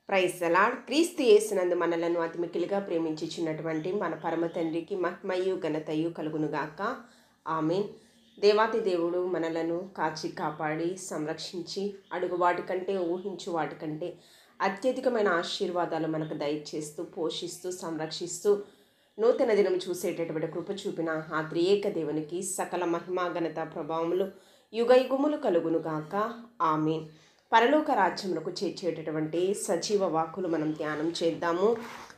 Praise the lord. క్రీస్తు యేసునందు మనలను అతి మిక్కిలిగా ప్రేమించుచున్నటువంటి మన పరమ తండ్రికి మహిమయు ఘనతయు కలుగునుగాక. ఆమేన్. దేవాతి దేవుడు మనలను కాచి కాపాడి సంరక్షించి అడుగు వాటికంటే ఊహించు వాటికంటే అత్యధికమైన ఆశీర్వాదాలు మనకు దయచేస్తూ పోషిస్తూ సంరక్షిస్తూ నూతన దినం చూసేటటువంటి కృప చూపిన ఆ త్రియేక దేవునికి సకల మహిమా ఘనత ప్రభావములు యుగయుగములు కలుగునుగాక. ఆమేన్. పరలోక రాజ్యమునకు చేర్చేటటువంటి సజీవ వాక్కులు మనం ధ్యానం చేద్దాము.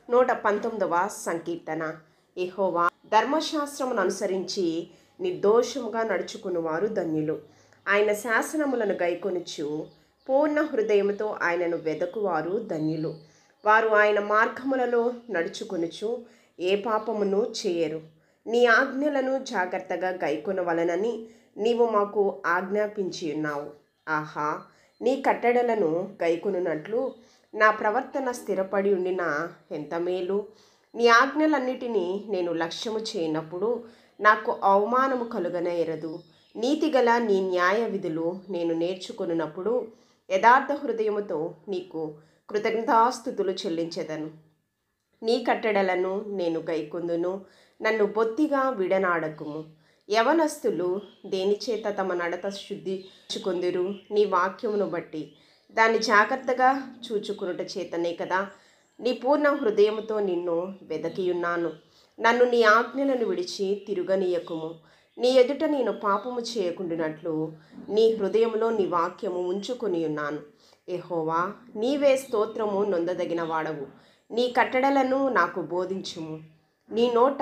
119వ సంకీర్తన. యెహోవా ధర్మశాస్త్రమును అనుసరించి నిర్దోషముగా నడుచుకునివారు ధన్యులు. ఆయన శాసనములను గైకొనుచు పూర్ణ హృదయముతో ఆయనను వెదకువారు ధన్యులు. వారు ఆయన మార్గములలో నడుచుకొనుచు ఏ పాపమును చేయరు. నీ ఆజ్ఞలను జాగ్రత్తగా గైకొనవలనని నీవు మాకు ఆజ్ఞాపించి ఉన్నావు. ఆహా, నీ కట్టడలను గైకొనున్నట్లు నా ప్రవర్తన స్థిరపడి ఉండిన ఎంత మేలు. నీ ఆజ్ఞలన్నిటినీ నేను లక్ష్యము చేయనప్పుడు నాకు అవమానము కలుగనేరదు. నీతిగల నీ న్యాయ విధులు నేను నేర్చుకొనున్నప్పుడు యథార్థ హృదయముతో నీకు కృతజ్ఞతాస్తుతులు చెల్లించెదను. నీ కట్టడలను నేను గైకొందును. నన్ను బొత్తిగా విడనాడకుము. యవనస్తులు దేనిచేత తమ నడత శుద్ధించుకొందురు? నీ వాక్యమును బట్టి దాన్ని జాగ్రత్తగా చూచుకునుట చేతనే కదా. నీ పూర్ణ హృదయముతో నిన్ను వెదకియున్నాను. నన్ను నీ ఆజ్ఞలను విడిచి తిరుగనీయకుము. నీ ఎదుట నేను పాపము చేయకుండానట్లు నీ హృదయంలో నీ వాక్యము ఉంచుకొని ఉన్నాను. యెహోవా, నీవే స్తోత్రము నొందదగిన వాడవు. నీ కట్టడలను నాకు బోధించుము. నీ నోట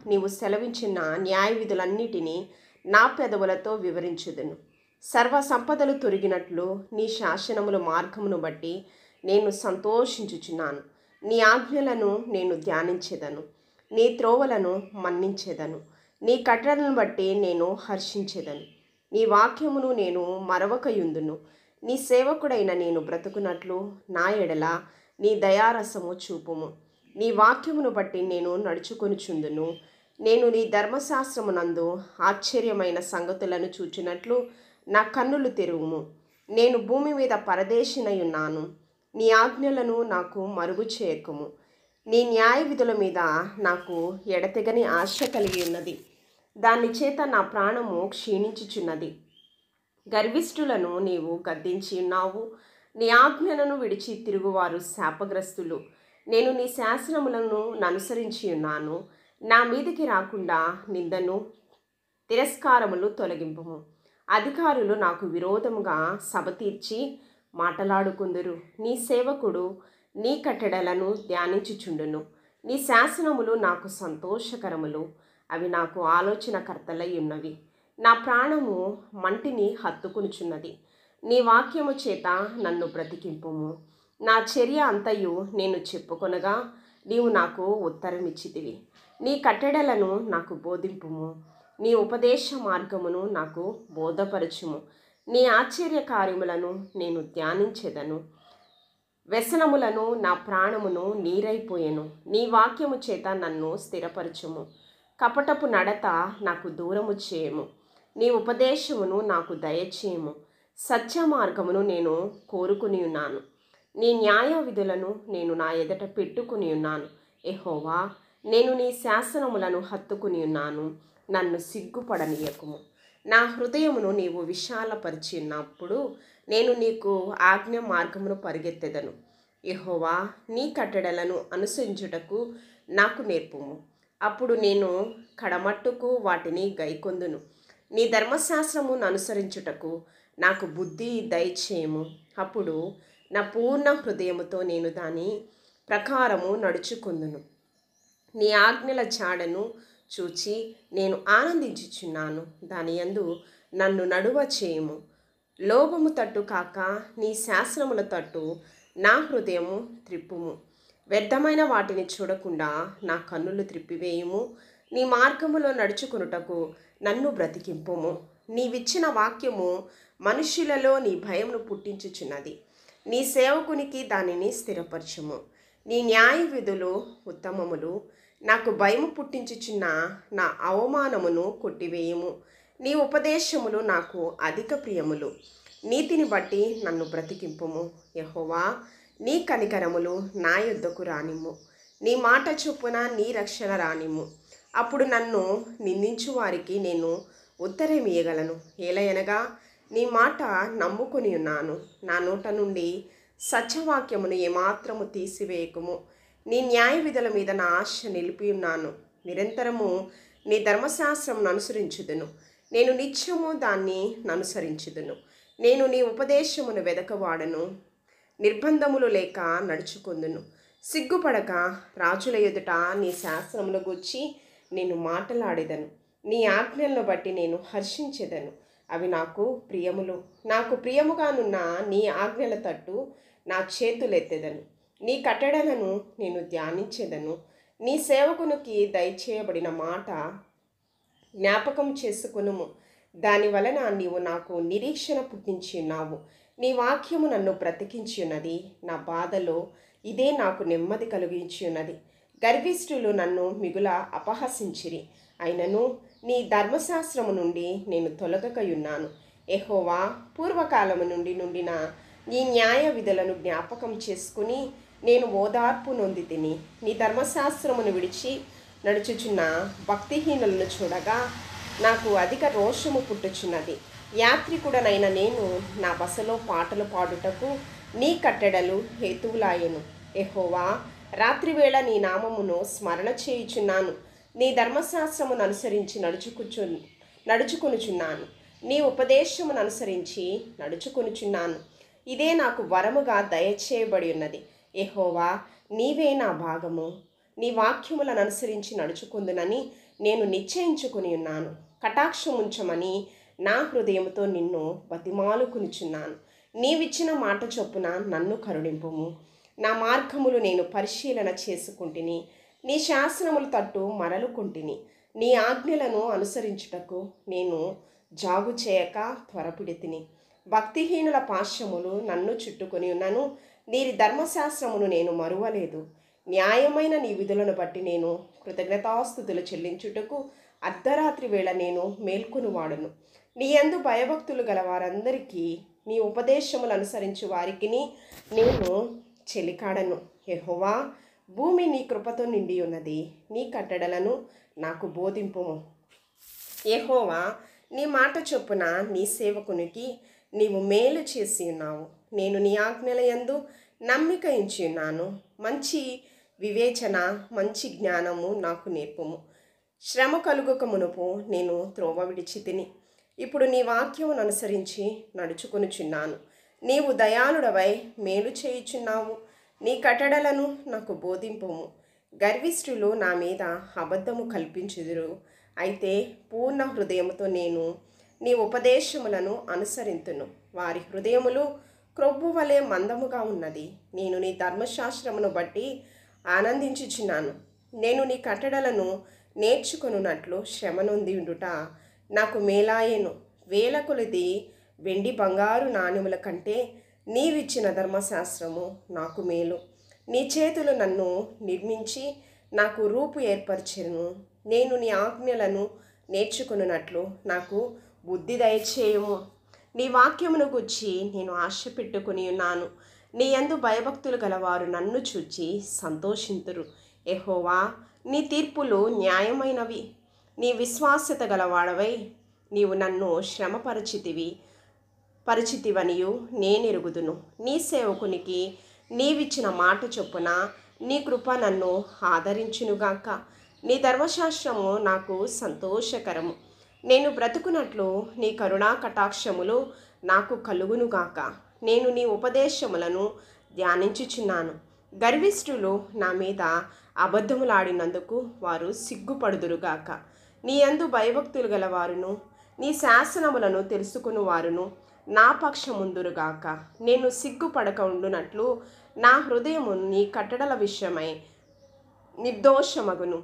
నీవు సెలవించిన న్యాయ విధులన్నిటినీ నా పెదవులతో వివరించుదును. సర్వ సంపదలు తొరిగినట్లు నీ శాసనముల మార్గమును బట్టి నేను సంతోషించుచున్నాను. నీ ఆజ్ఞలను నేను ధ్యానించెదను. నీ త్రోవలను మన్నించెదను. నీ కట్టడలను బట్టి నేను హర్షించెదను. నీ వాక్యమును నేను మరవకయుందును. నీ సేవకుడైన నేను బ్రతుకున్నట్లు నా ఎడల నీ దయారసము చూపుము. నీ వాక్యమును బట్టి నేను నడుచుకొనుచుందును. నేను నీ ధర్మశాస్త్రమునందు ఆశ్చర్యమైన సంగతులను చూచినట్లు నా కన్నులు తెరువుము. నేను భూమి మీద పరదేశినై ఉన్నాను. నీ ఆజ్ఞలను నాకు మరుగు చేయకుము. నీ న్యాయ విధుల మీద నాకు ఎడతెగని ఆశ కలిగి ఉన్నది. దాని చేత నా ప్రాణము క్షీణించుచున్నది. గర్విష్ఠులను నీవు గద్దించి ఉన్నావు. నీ ఆజ్ఞలను విడిచి తిరుగువారు శాపగ్రస్తులు. నేను నీ శాసనములను అనుసరించి ఉన్నాను. నా మీదికి రాకుండా నిందను తిరస్కారములు తొలగింపుము. అధికారులు నాకు విరోధముగా సభ తీర్చి మాటలాడుకుందురు. నీ సేవకుడు నీ కట్టడలను ధ్యానించుచుండును. నీ శాసనములు నాకు సంతోషకరములు. అవి నాకు ఆలోచనకర్తలై ఉన్నవి. నా ప్రాణము మంటిని హత్తుకునుచున్నది. నీ వాక్యము చేత నన్ను బ్రతికింపుము. నా చర్య అంతయు నేను చెప్పుకొనగా నీవు నాకు ఉత్తరమిచ్చితివి. నీ కట్టడలను నాకు బోధింపుము. నీ ఉపదేశ మార్గమును నాకు బోధపరచుము. నీ ఆశ్చర్య కార్యములను నేను ధ్యానించెదను. వ్యసనములను నా ప్రాణమును నీరైపోయెను. నీ వాక్యము చేత నన్ను స్థిరపరచుము. కపటపు నడత నాకు దూరము చేయము. నీ ఉపదేశమును నాకు దయచేయము. సత్య మార్గమును నేను కోరుకుని ఉన్నాను. నీ న్యాయ విధులను నేను నా ఎదుట పెట్టుకుని ఉన్నాను. యెహోవా, నేను నీ శాసనములను హత్తుకుని ఉన్నాను. నన్ను సిగ్గుపడనీయకుము. నా హృదయమును నీవు విశాలపరిచి ఉన్నప్పుడు నేను నీకు ఆజ్ఞ మార్గమును పరిగెత్తెదను. యెహోవా, నీ కట్టడలను అనుసరించుటకు నాకు నేర్పుము. అప్పుడు నేను కడమట్టుకు వాటిని గైకొందును. నీ ధర్మశాస్త్రమును అనుసరించుటకు నాకు బుద్ధి దయచేయము. అప్పుడు నా పూర్ణ హృదయముతో నేను దాని ప్రకారము నడుచుకుందును. నీ ఆజ్ఞల జాడను చూచి నేను ఆనందించుచున్నాను. దాని యందు నన్ను నడువ చేయము. లోభము తట్టు కాక నీ శాసనముల తట్టు నా హృదయము త్రిప్పుము. వ్యర్థమైన వాటిని చూడకుండా నా కన్నులు త్రిప్పివేయుము. నీ మార్గములో నడుచుకొనుటకు నన్ను బ్రతికింపుము. నీవిచ్చిన వాక్యము మనుష్యులలో నీ భయమును పుట్టించుచున్నది. నీ సేవకునికి దానిని స్థిరపరచుము. నీ న్యాయ విధులు ఉత్తమములు. నాకు భయము పుట్టించుచున్న నా అవమానమును కొట్టివేయుము. నీ ఉపదేశములు నాకు అధిక ప్రియములు. నీతిని బట్టి నన్ను బ్రతికింపుము. యెహోవా, నీ కనికరములు నా యొద్దకు రానిమ్ము. నీ మాట చొప్పున నీ రక్షణ రానిమ్ము. అప్పుడు నన్ను నిందించు వారికి నేను ఉత్తరమియ్యగలను. ఏలయనగా నీ మాట నమ్ముకొని ఉన్నాను. నా నోట నుండి సత్యవాక్యమును ఏమాత్రము తీసివేయకుము. నీ న్యాయ విధుల మీద నా ఆశ నిలిపి ఉన్నాను. నిరంతరము నీ ధర్మశాస్త్రమును అనుసరించుదును. నేను నిత్యము దాన్ని అనుసరించుదును. నేను నీ ఉపదేశమును వెదకవాడను. నిర్బంధములు లేక నడుచుకుందును. సిగ్గుపడక రాజుల ఎదుట నీ శాస్త్రముల గూర్చి నేను మాటలాడేదను. నీ ఆజ్ఞలను బట్టి నేను హర్షించెదను. అవి నాకు ప్రియములు. నాకు ప్రియముగానున్న నీ ఆజ్ఞల తట్టు నా చేతులెత్తెదను. నీ కట్టడలను నేను ధ్యానించెదను. నీ సేవకునికి దయచేయబడిన మాట జ్ఞాపకం చేసుకొనుము. దాని వలన నీవు నాకు నిరీక్షణ పుట్టించి ఉన్నావు. నీ వాక్యము నన్ను బ్రతికించి ఉన్నది. నా బాధలో ఇదే నాకు నెమ్మది కలిగించి ఉన్నది. గర్విష్ఠులు నన్ను మిగుల అపహసించిరి. అయినను నీ ధర్మశాస్త్రము నుండి నేను తొలగకయున్నాను. యెహోవా, పూర్వకాలము నుండిన నీ న్యాయ విధులను జ్ఞాపకం చేసుకుని నేను ఓదార్పు నొంది తిని. నీ ధర్మశాస్త్రమును విడిచి నడుచుచున్న భక్తిహీనులను చూడగా నాకు అధిక రోషము పుట్టుచున్నది. యాత్రికుడనైన నేను నా బసలో పాటలు పాడుటకు నీ కట్టడలు హేతువులాయెను. యెహోవా, రాత్రివేళ నీ నామమును స్మరణ చేయుచున్నాను. నీ ధర్మశాస్త్రమును అనుసరించి నడుచుకొనుచున్నాను. నీ ఉపదేశమును అనుసరించి నడుచుకొనుచున్నాను. ఇదే నాకు వరముగా దయచేయబడి ఉన్నది. యెహోవా, నీవే నా భాగము. నీ వాక్యములను అనుసరించి నడుచుకుందునని నేను నిశ్చయించుకుని ఉన్నాను. కటాక్షముంచమని నా హృదయముతో నిన్ను బతిమాలుకునిచున్నాను. నీవిచ్చిన మాట చొప్పున నన్ను కరుణింపుము. నా మార్గములు నేను పరిశీలన చేసుకుంటుని. నీ శాసనముల తట్టు మరలుకుంటుని. నీ ఆజ్ఞలను అనుసరించుటకు నేను జాగు చేయక త్వరపిడితిని. భక్తిహీనుల పాశ్యములు నన్ను చుట్టుకొని ఉన్నను. నీ ధర్మశాస్త్రమును నేను మరువలేదు. న్యాయమైన నీ విధులను బట్టి నేను కృతజ్ఞతాస్తుతులు చెల్లించుటకు అర్ధరాత్రి వేళ నేను మేల్కొనువాడును. నీ యందు భయభక్తులు గల వారందరికీ, నీ ఉపదేశములు అనుసరించు వారికి నేను చెలికాడను. యెహోవా, భూమి నీ కృపతో నిండి ఉన్నది. నీ కట్టడలను నాకు బోధింపుము. యెహోవా, నీ మాట చొప్పున నీ సేవకునికి నీవు మేలు చేసి ఉన్నావు. నేను నీ ఆజ్ఞల యందు నమ్మిక ఉంచి ఉన్నాను. మంచి వివేచన, మంచి జ్ఞానము నాకు నేర్పుము. శ్రమ కలుగక మునుపు నేను త్రోవ విడిచి తిని ఇప్పుడు నీ వాక్యమును అనుసరించి నడుచుకొనుచున్నాను. నీవు దయాళుడవై మేలు చేయుచున్నావు. నీ కట్టడలను నాకు బోధింపుము. గర్విష్ఠులు నా మీద అబద్ధము కల్పించుదురు. అయితే పూర్ణ హృదయముతో నేను నీ ఉపదేశములను అనుసరింతును. వారి హృదయములు క్రొవ్వు వలె మందముగా ఉన్నది. నేను నీ ధర్మశాస్త్రమును బట్టి ఆనందించుచున్నాను. నేను నీ కట్టడలను నేర్చుకొనున్నట్లు శ్రమ నొంది ఉండుట నాకు మేలాయెను. వేల కొలది వెండి బంగారు నాణ్యముల కంటే నీవిచ్చిన ధర్మశాస్త్రము నాకు మేలు. నీ చేతులు నన్ను నిర్మించి నాకు రూపు ఏర్పరిచెను. నేను నీ ఆజ్ఞలను నేర్చుకొనున్నట్లు నాకు బుద్ధి దయచేయము. నీ వాక్యమును గూర్చి నేను ఆశ పెట్టుకుని ఉన్నాను. నీ యందు భయభక్తులు గలవారు నన్ను చూచి సంతోషింతురు. యెహోవా, నీ తీర్పులు న్యాయమైనవి. నీ విశ్వాస్యత గలవాడవై నీవు నన్ను పరిచితివనియు నేనెరుగుదును. నీ సేవకునికి నీవిచ్చిన మాట చొప్పున నీ కృప నన్ను ఆదరించునుగాక. నీ ధర్మశాస్త్రము నాకు సంతోషకరము. నేను బ్రతుకున్నట్లు నీ కరుణా కటాక్షములు నాకు కలుగునుగాక. నేను నీ ఉపదేశములను ధ్యానించుచున్నాను. గర్విష్ఠులు నా మీద అబద్ధములాడినందుకు వారు సిగ్గుపడుదురుగాక. నీ యందు భయభక్తులు గలవారును నీ శాసనములను తెలుసుకుని వారును నా పక్షముందురుగాక. నేను సిగ్గుపడక ఉండునట్లు నా హృదయము నీ కట్టడల విషయమై నిర్దోషమగును.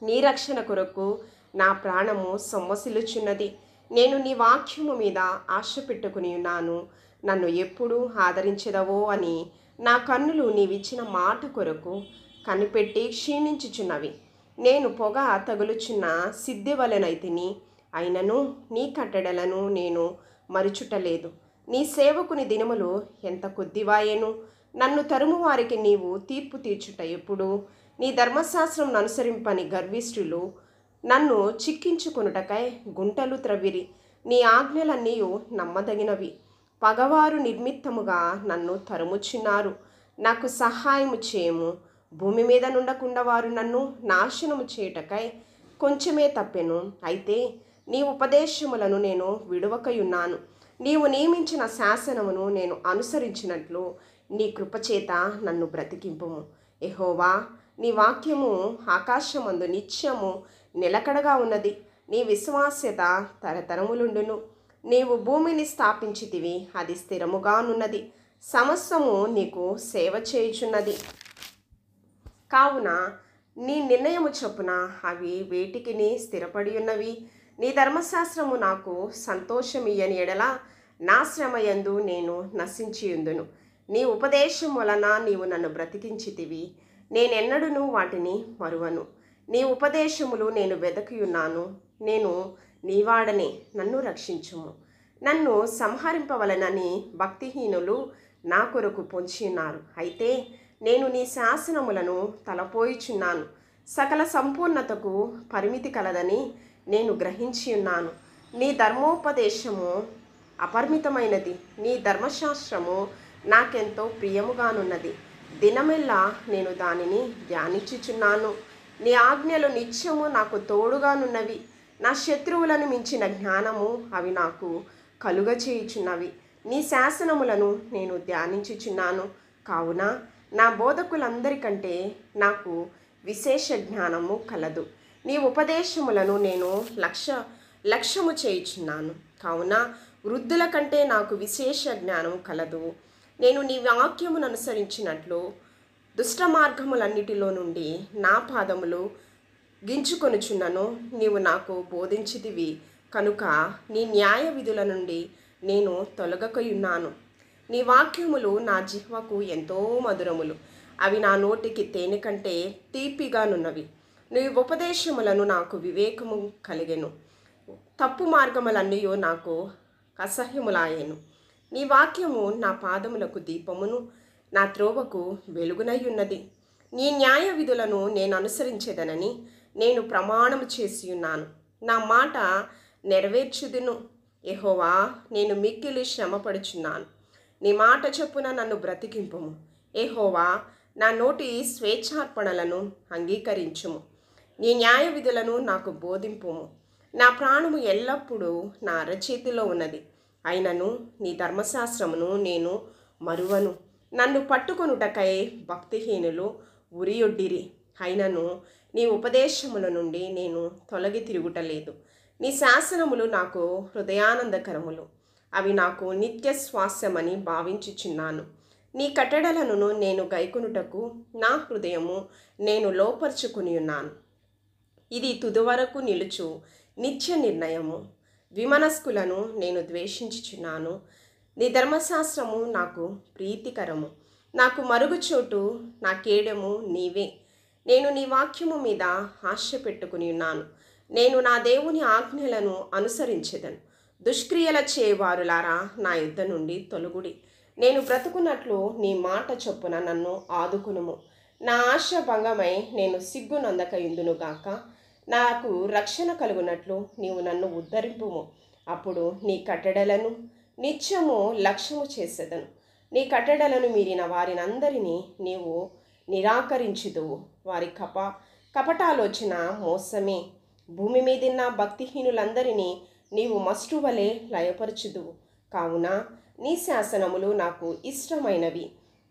నీ రక్షణ కొరకు నా ప్రాణము సొమ్మసిల్లుచున్నది. నేను నీ వాక్యము మీద ఆశ పెట్టుకుని ఉన్నాను. నన్ను ఎప్పుడు ఆదరించెదవో అని నా కన్నులు నీవిచ్చిన మాట కొరకు కనిపెట్టి క్షీణించుచున్నవి. నేను పొగ తగులుచున్న సిద్ధి వలెనైతిని. అయినను నీ కట్టడలను నేను మరుచుటలేదు. నీ సేవకుని దినములు ఎంత కొద్దివాయెను. నన్ను తరుము వారికి నీవు తీర్పు తీర్చుట ఎప్పుడు? నీ ధర్మశాస్త్రం అనుసరింపని గర్విష్ఠులు నన్ను చిక్కించుకొనుటకై గుంటలు త్రవ్విరి. నీ ఆజ్ఞలన్నీ నమ్మదగినవి. పగవారు నిర్మిత్తముగా నన్ను తరుముచున్నారు. నాకు సహాయము చేయము. భూమి మీద నుండకుండా వారు నన్ను నాశనము చేయుటకై కొంచెమే తప్పెను. అయితే నీ ఉపదేశములను నేను విడువకయున్నాను. నీవు నియమించిన శాసనమును నేను అనుసరించినట్లు నీ కృపచేత నన్ను బ్రతికింపుము. యెహోవా, నీ వాక్యము ఆకాశమందు నిత్యము నిలకడగా ఉన్నది. నీ విశ్వాస్యత తరతరములుండును. నీవు భూమిని స్థాపించితివి, అది స్థిరముగానున్నది. సమస్తము నీకు సేవ చేయుచున్నది. కావున నీ నిర్ణయము చొప్పున అవి వేటికిని స్థిరపడి ఉన్నవి. నీ ధర్మశాస్త్రము నాకు సంతోషమియ్యని ఎడల నా శ్రమయందు నేను నశించియుందును. నీ ఉపదేశం వలన నీవు నన్ను బ్రతికించితివి. నేనెన్నడూను వాటిని మరువను. నీ ఉపదేశములు నేను వెదకియున్నాను. నేను నీవాడనే, నన్ను రక్షించుము. నన్ను సంహరింపవలనని భక్తిహీనులు నా కొరకు పొంచియున్నారు. అయితే నేను నీ శాసనములను తలపోయిచున్నాను. సకల సంపూర్ణతకు పరిమితి కలదని నేను గ్రహించి ఉన్నాను. నీ ధర్మోపదేశము అపరిమితమైనది. నీ ధర్మశాస్త్రము నాకెంతో ప్రియముగానున్నది. దినమెల్లా నేను దానిని ధ్యానించుచున్నాను. నీ ఆజ్ఞలు నిత్యము నాకు తోడుగానున్నవి. నా శత్రువులను మించిన జ్ఞానము అవి నాకు కలుగచేయుచున్నవి. నీ శాసనములను నేను ధ్యానించుచున్నాను. కావున నా బోధకులందరికంటే నాకు విశేష జ్ఞానము కలదు. నీ ఉపదేశములను నేను లక్ష్యము చేయుచున్నాను. కావున వృద్ధుల కంటే నాకు విశేష జ్ఞానం కలదు. నేను నీ వాక్యమును అనుసరించినట్లు దుష్ట మార్గములన్నిటిలో నుండి నా పాదములు గించుకొనుచున్నను. నీవు నాకు బోధించితివి కనుక నీ న్యాయ విధుల నుండి నేను తొలగకయున్నాను. నీ వాక్యములు నా జిహ్వకు ఎంతో మధురములు. అవి నా నోటికి తేనె కంటే తీపిగానున్నవి. నీ ఉపదేశములను నాకు వివేకము కలిగెను. తప్పు మార్గములన్నీ నాకు అసహ్యములాయెను. నీ వాక్యము నా పాదములకు దీపమును, నా త్రోవకు వెలుగునై ఉన్నది. నీ న్యాయ విధులను నేను అనుసరించేదనని నేను ప్రమాణము చేసి ఉన్నాను. నా మాట నెరవేర్చుదును. యెహోవా, నేను మిక్కిలి శ్రమపడుచున్నాను. నీ మాట చొప్పున నన్ను బ్రతికింపుము. యెహోవా, నా నోటి స్వేచ్ఛార్పణలను అంగీకరించుము. నీ న్యాయ విధులను నాకు బోధింపుము. నా ప్రాణము ఎల్లప్పుడూ నా అరచేతిలో ఉన్నది. అయినను నీ ధర్మశాస్త్రమును నేను మరువను. నన్ను పట్టుకొనుటకై భక్తిహీనులు ఉరియొడ్డిరి. అయినను నీ ఉపదేశముల నుండి నేను తొలగి తిరుగుటలేదు. నీ శాసనములు నాకు హృదయానందకరములు. అవి నాకు నిత్య స్వాస్యమని భావించుచున్నాను. నీ కట్టడలను నేను గైకొనుటకు నా హృదయము నేను లోపరుచుకుని ఉన్నాను. ఇది తుదివరకు నిలుచు నిత్య నిర్ణయము. విమనస్కులను నేను ద్వేషించుచున్నాను. నీ ధర్మశాస్త్రము నాకు ప్రీతికరము. నాకు మరుగుచోటు, నా కేడము నీవే. నేను నీ వాక్యము మీద ఆశ పెట్టుకుని ఉన్నాను. నేను నా దేవుని ఆజ్ఞలను అనుసరించెదను. దుష్క్రియల చేయవారులారా నా యుద్ధ నుండి తొలగుడి. నేను బ్రతుకున్నట్లు నీ మాట చొప్పున నన్ను ఆదుకునుము. నా ఆశ భంగమై నేను సిగ్గునందకయుందునుగాక. నాకు రక్షణ కలుగునట్లు నీవు నన్ను ఉద్ధరింపుము. అప్పుడు నీ కట్టడలను నిత్యము లక్ష్యము చేసేదను. నీ కట్టడలను మీరిన వారినందరినీ నీవు నిరాకరించుదువు. వారి కపటాలోచన మోసమే. భూమి మీదున్న భక్తిహీనులందరినీ నీవు మస్టు వలె లయపరచుదువు. కావున నీ శాసనములు నాకు ఇష్టమైనవి.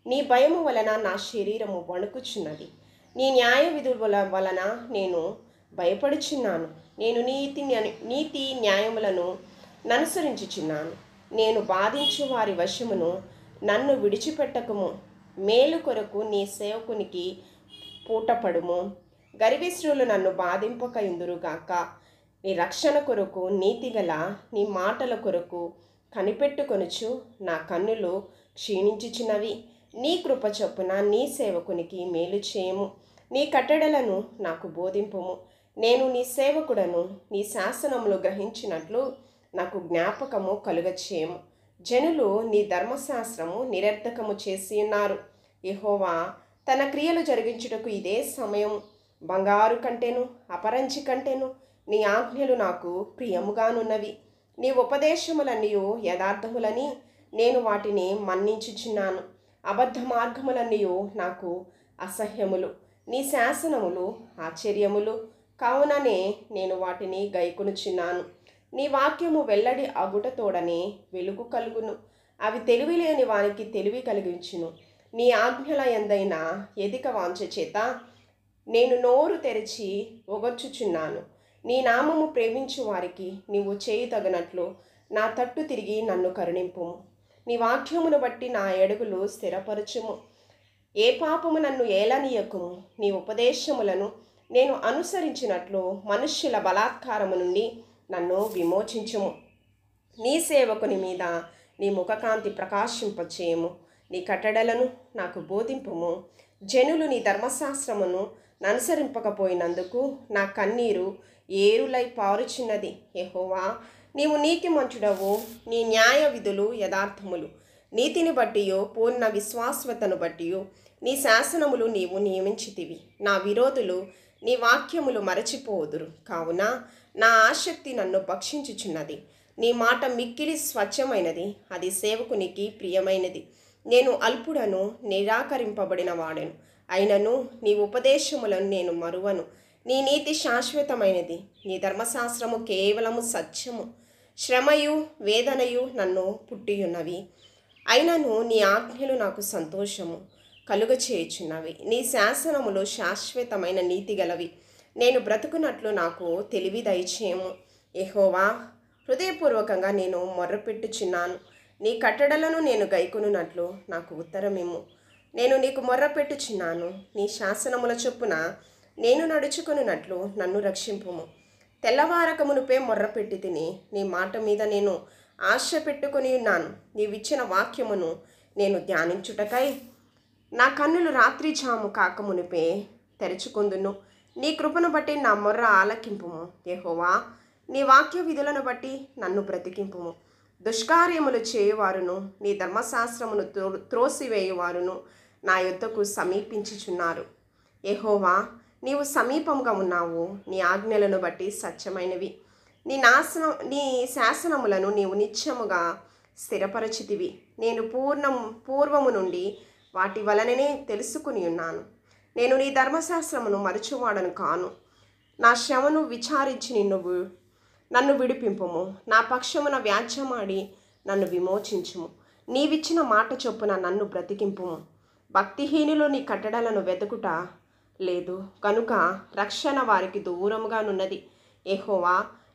నీ భయము వలన నా శరీరము వణుకుచున్నది. నీ న్యాయ విధుల వలన నేను భయపడుచున్నాను. నేను నీతి న్యాయములను ననుసరించుచున్నాను. నేను బాధించు వారి వశమును నన్ను విడిచిపెట్టకము. మేలు కొరకు నీ సేవకునికి పూటపడుము. గర్విష్ఠులు నన్ను బాధింపకయుందురుగాక. నీ రక్షణ కొరకు నీతిగల నీ మాటల కొరకు కనిపెట్టుకొనుచు నా కన్నులు క్షీణించుచున్నవి. నీ కృప చొప్పున నీ సేవకునికి మేలు చేయము. నీ కట్టడలను నాకు బోధింపుము. నేను నీ సేవకుడను. నీ శాసనములు గ్రహించినట్లు నాకు జ్ఞాపకము కలుగచేయము. జనులు నీ ధర్మశాస్త్రము నిరర్థకము చేసి ఉన్నారు. యెహోవా తన క్రియలు జరిగించుటకు ఇదే సమయం. బంగారు కంటేను అపరంజి కంటేను నీ ఆజ్ఞలు నాకు ప్రియముగానున్నవి. నీ ఉపదేశములన్నీయు యథార్థములని నేను వాటిని మన్నించుచున్నాను. అబద్ధ మార్గములన్నీయు నాకు అసహ్యములు. నీ శాసనములు ఆశ్చర్యములు కావుననే నేను వాటిని గైకొనుచున్నాను. నీ వాక్యము వెల్లడి అగుటతోడనే వెలుగు కలుగును. అవి తెలివి లేని వానికి తెలివి కలిగించును. నీ ఆజ్ఞల ఎందైనా ఎదిక వాంఛ చేత నేను నోరు తెరిచి ఒగర్చుచున్నాను. నీ నామము ప్రేమించు వారికి నీవు చేయి తగినట్లు నా తట్టు తిరిగి నన్ను కరుణింపుము. నీ వాక్యమును బట్టి నా అడుగులు స్థిరపరచుము. ఏ పాపము నన్ను ఏలనీయకుము. నీ ఉపదేశములను నేను అనుసరించినట్లు మనుష్యుల బలాత్కారము నుండి నన్ను విమోచించుము. నీ సేవకుని మీద నీ ముఖకాంతి ప్రకాశింపచేయము. నీ కట్టడలను నాకు బోధింపుము. జనులు నీ ధర్మశాస్త్రమును అనుసరింపకపోయినందుకు నా కన్నీరు ఏరులై పారుచున్నది. యెహోవా, నీవు నీతిమంతుడవు. నీ న్యాయ విధులు యథార్థములు. నీతిని బట్టియో పూర్ణ విశ్వాసవతను బట్టియో నీ శాసనములు నీవు నియమించితివి. నా విరోధులు నీ వాక్యములు మరచిపోదురు. కావున నా ఆసక్తి నన్ను భక్షించుచున్నది. నీ మాట మిక్కిలి స్వచ్ఛమైనది, అది సేవకునికి ప్రియమైనది. నేను అల్పుడను, నిరాకరింపబడిన వాడను. అయినను నీ ఉపదేశములను నేను మరువను. నీ నీతి శాశ్వతమైనది. నీ ధర్మశాస్త్రము కేవలము సత్యము. శ్రమయు వేదనయు నన్ను పుట్టియున్నవి. అయినను నీ ఆజ్ఞలు నాకు సంతోషము కలుగచేయుచున్నవి. నీ శాసనములు శాశ్వతమైన నీతి గలవి. నేను బ్రతుకున్నట్లు నాకు తెలివి దయచేయము. యెహోవా, హృదయపూర్వకంగా నేను మొర్రపెట్టుచున్నాను. నీ కట్టడలను నేను గైకొనున్నట్లు నాకు ఉత్తరమిమ్ము. నేను నీకు మొర్రపెట్టుచున్నాను. నీ శాసనముల చొప్పున నేను నడుచుకొనున్నట్లు నన్ను రక్షింపుము. తెల్లవారకమునుపే మొర్రపెట్టి తిని నీ మాట మీద నేను ఆశ పెట్టుకొని ఉన్నాను. నీవిచ్చిన వాక్యమును నేను ధ్యానించుటకై నా కన్నులు రాత్రి జాము కాకమునిపే తెరుచుకొందును. నీ కృపను బట్టి నా మొర్ర ఆలకింపుము. యెహోవా, నీ వాక్య విధులను బట్టి నన్ను బ్రతికింపుము. దుష్కార్యములు చేయువారును నీ ధర్మశాస్త్రమును త్రోసివేయువారును నా యొద్దకు సమీపించుచున్నారు. యెహోవా, నీవు సమీపంగా ఉన్నావు. నీ ఆజ్ఞలను బట్టి సత్యమైనవి. నీ శాసనములను నీవు నిత్యముగా స్థిరపరచితివి. నేను పూర్వము నుండి వాటి వలననే తెలుసుకుని ఉన్నాను. నేను నీ ధర్మశాస్త్రమును మరచువాడను కాను. నా శ్రమను విచారించి నన్ను విడిపింపుము. నా పక్షమున వ్యాజ్యమాడి నన్ను విమోచించుము. నీవిచ్చిన మాట చొప్పున నన్ను బ్రతికింపుము. భక్తిహీనులు నీ కట్టడలను వెతుకుట లేదు కనుక రక్షణ వారికి దూరముగానున్నది. యెహోవా,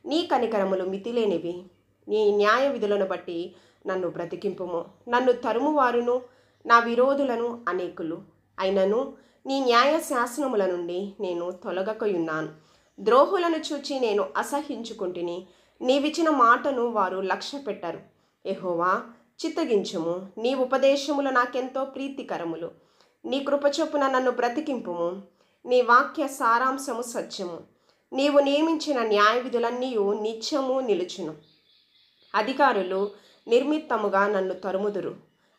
నీ కనికరములు మితిలేనివి. నీ న్యాయ విధులను బట్టి నన్ను బ్రతికింపుము. నన్ను తరుమువారును నా విరోధులను అనేకులు. అయినను నీ న్యాయ శాసనముల నుండి నేను తొలగకయున్నాను. ద్రోహులను చూచి నేను అసహించుకుంటుని. నీవిచ్చిన మాటను వారు లక్ష్య పెట్టరు. యెహోవా, చిత్తగించుము. నీ ఉపదేశములు నాకెంతో ప్రీతికరములు. నీ కృపచొప్పున నన్ను బ్రతికింపుము. నీ వాక్య సారాంశము సత్యము. నీవు నియమించిన న్యాయ విధులన్నీ నిత్యము నిలుచును. అధికారులు నిర్మిత్తముగా నన్ను తరుముదురు.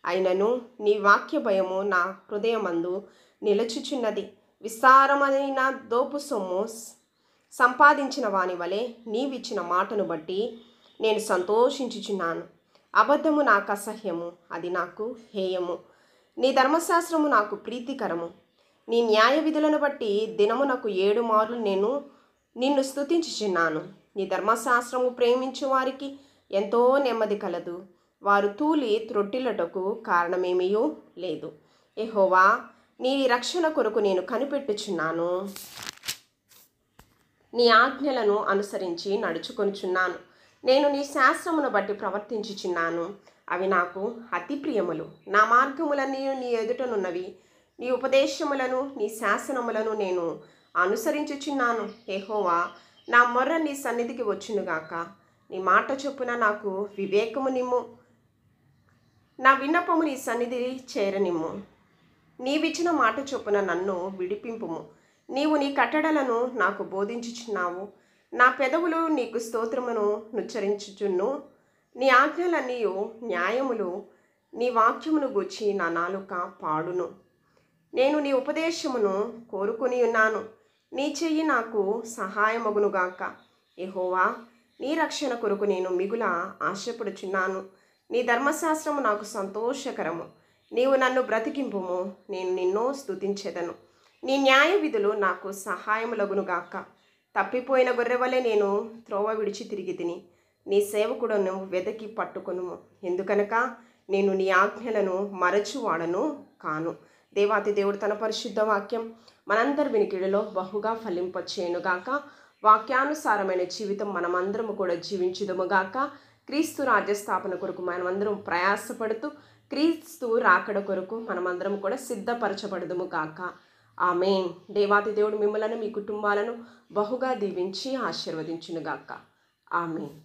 అయినను నీ వాక్య భయము నా హృదయమందు నిలుచుచున్నది. విస్తారమైన దోపు సొమ్ము సంపాదించిన వాని వలె నీవిచ్చిన మాటను బట్టి నేను సంతోషించుచున్నాను. అబద్ధము నాకు అసహ్యము, అది నాకు హేయము. నీ ధర్మశాస్త్రము నాకు ప్రీతికరము. నీ న్యాయ విధులను బట్టి దినమునకు 7 మార్లు నేను నిన్ను స్తుతించుచున్నాను. నీ ధర్మశాస్త్రము ప్రేమించు వారికి ఎంతో నెమ్మది కలదు. వారు తూలి త్రొట్టిల్లటకు కారణమేమీయూ లేదు. యెహోవా, నీ రక్షణ కొరకు నేను కనిపెట్టుచున్నాను. నీ ఆజ్ఞలను అనుసరించి నడుచుకొనుచున్నాను. నేను నీ శాస్త్రమును బట్టి ప్రవర్తించుచున్నాను. అవి నాకు అతి ప్రియములు. నా మార్గములన్నీ నీ ఎదుటనున్నవి. నీ ఉపదేశములను నీ శాసనములను నేను అనుసరించుచున్నాను. యెహోవా, నా మొర్ర నీ సన్నిధికి వచ్చునుగాక. నీ మాట చొప్పున నాకు వివేకము నిమ్ము. నా విన్నపము నీ సన్నిధి చేరనిమ్ము. నీవిచ్చిన మాట చొప్పున నన్ను విడిపింపుము. నీవు నీ కట్టడలను నాకు బోధించుచున్నావు. నా పెదవులు నీకు స్తోత్రమును నుచ్చరించుచున్ను. నీ ఆజ్ఞలన్నీ న్యాయములు. నీ వాక్యమును గూర్చి నా నాలుక పాడును. నేను నీ ఉపదేశమును కోరుకొని ఉన్నాను. నీ చెయ్యి నాకు సహాయమగునుగాక. యెహోవా, నీ రక్షణ కొరకు నేను మిగుల ఆశపడుచున్నాను. నీ ధర్మశాస్త్రము నాకు సంతోషకరము. నీవు నన్ను బ్రతికింపుము, నేను నిన్ను స్తుతించెదను. నీ న్యాయ విధులు నాకు సహాయములగునుగాక. తప్పిపోయిన గొర్రెవలే నేను త్రోవ విడిచి తిరిగి తిని, నీ సేవకుడను వెదకి పట్టుకొనుము. ఎందుకనగా నేను నీ ఆజ్ఞలను మరచువాడను కాను. దేవాతి దేవుడు తన పరిశుద్ధ వాక్యం మనందరి వినికిడిలో బహుగా ఫలింపచేయునుగాక. వాక్యానుసారమైన జీవితం మనమందరము కూడా జీవించుదముగాక. క్రీస్తు రాజ్యస్థాపన కొరకు మనమందరం ప్రయాసపడుతూ క్రీస్తు రాకడ కొరకు మనమందరం కూడా సిద్ధపరచబడదుము గాక. ఆమేన్. దేవాతి దేవుడు మిమ్మలను మీ కుటుంబాలను బహుగా దీవించి ఆశీర్వదించునుగాక. ఆమేన్.